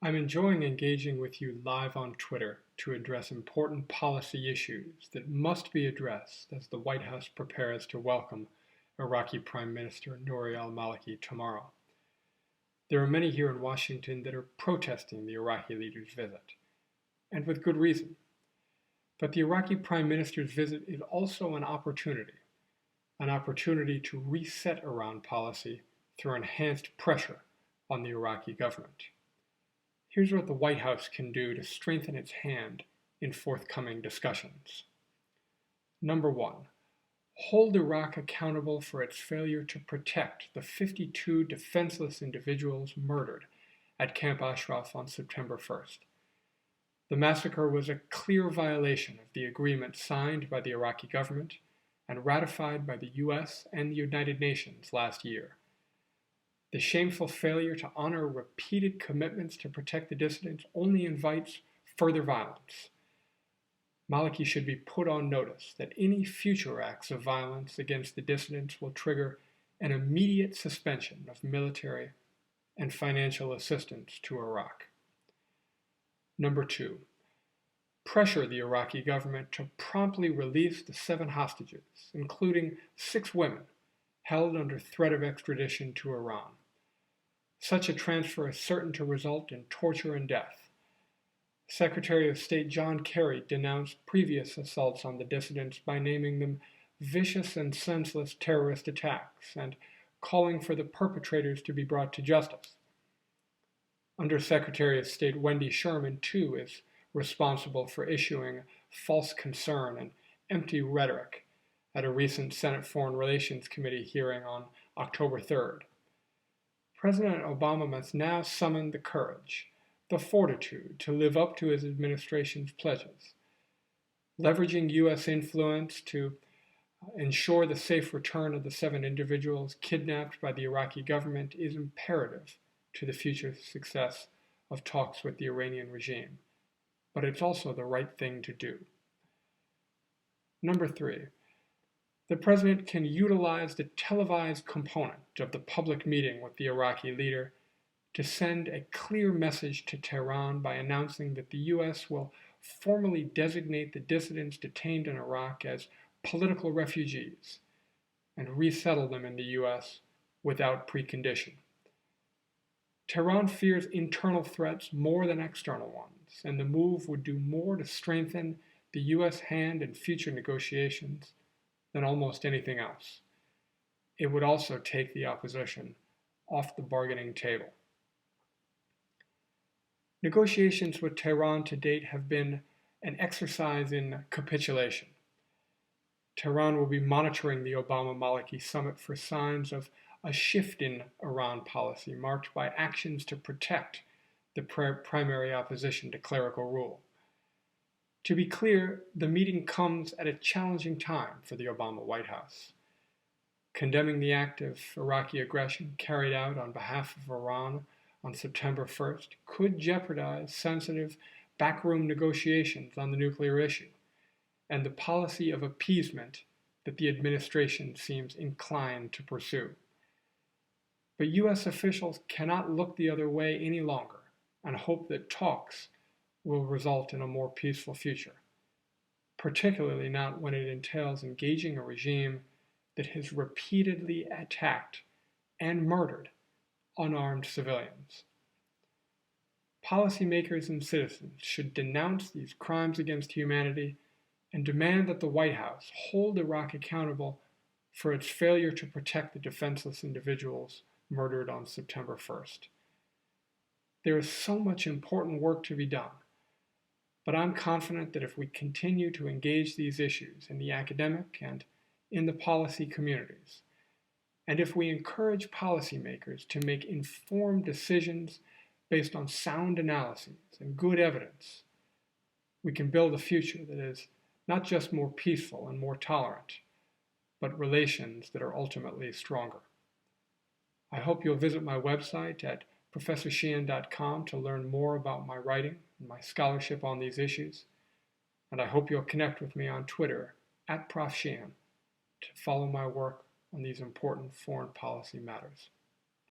I'm enjoying engaging with you live on Twitter to address important policy issues that must be addressed as the White House prepares to welcome Iraqi Prime Minister Nouri al-Maliki tomorrow. There are many here in Washington that are protesting the Iraqi leader's visit, and with good reason. But the Iraqi Prime Minister's visit is also an opportunity to reset Iran policy through enhanced pressure on the Iraqi government. Here's what the White House can do to strengthen its hand in forthcoming discussions. Number one, hold Iraq accountable for its failure to protect the 52 defenseless individuals murdered at Camp Ashraf on September 1st. The massacre was a clear violation of the agreement signed by the Iraqi government and ratified by the US and the United Nations last year. The shameful failure to honor repeated commitments to protect the dissidents only invites further violence. Maliki should be put on notice that any future acts of violence against the dissidents will trigger an immediate suspension of military and financial assistance to Iraq. Number two, pressure the Iraqi government to promptly release the 7 hostages, including 6 women, held under threat of extradition to Iran. Such a transfer is certain to result in torture and death. Secretary of State John Kerry denounced previous assaults on the dissidents by naming them vicious and senseless terrorist attacks and calling for the perpetrators to be brought to justice. Under-Secretary of State Wendy Sherman, too, is responsible for issuing false concern and empty rhetoric at a recent Senate Foreign Relations Committee hearing on October 3rd. President Obama must now summon the courage, the fortitude to live up to his administration's pledges. Leveraging U.S. influence to ensure the safe return of the 7 individuals kidnapped by the Iraqi government is imperative to the future success of talks with the Iranian regime, but it's also the right thing to do. Number 3. The President can utilize the televised component of the public meeting with the Iraqi leader to send a clear message to Tehran by announcing that the U.S. will formally designate the dissidents detained in Iraq as political refugees and resettle them in the U.S. without precondition. Tehran fears internal threats more than external ones, and the move would do more to strengthen the U.S. hand in future negotiations than almost anything else. It would also take the opposition off the bargaining table. Negotiations with Tehran to date have been an exercise in capitulation. Tehran will be monitoring the Obama-Maliki summit for signs of a shift in Iran policy marked by actions to protect the primary opposition to clerical rule. To be clear, the meeting comes at a challenging time for the Obama White House. Condemning the act of Iraqi aggression carried out on behalf of Iran on September 1st could jeopardize sensitive backroom negotiations on the nuclear issue and the policy of appeasement that the administration seems inclined to pursue. But U.S. officials cannot look the other way any longer and hope that talks will result in a more peaceful future, particularly not when it entails engaging a regime that has repeatedly attacked and murdered unarmed civilians. Policymakers and citizens should denounce these crimes against humanity and demand that the White House hold Iraq accountable for its failure to protect the defenseless individuals murdered on September 1st. There is so much important work to be done, but I'm confident that if we continue to engage these issues in the academic and in the policy communities, and if we encourage policymakers to make informed decisions based on sound analyses and good evidence, we can build a future that is not just more peaceful and more tolerant, but relations that are ultimately stronger. I hope you'll visit my website at professorsheehan.com to learn more about my writing and my scholarship on these issues, and I hope you'll connect with me on Twitter @Prof. Sheehan to follow my work on these important foreign policy matters.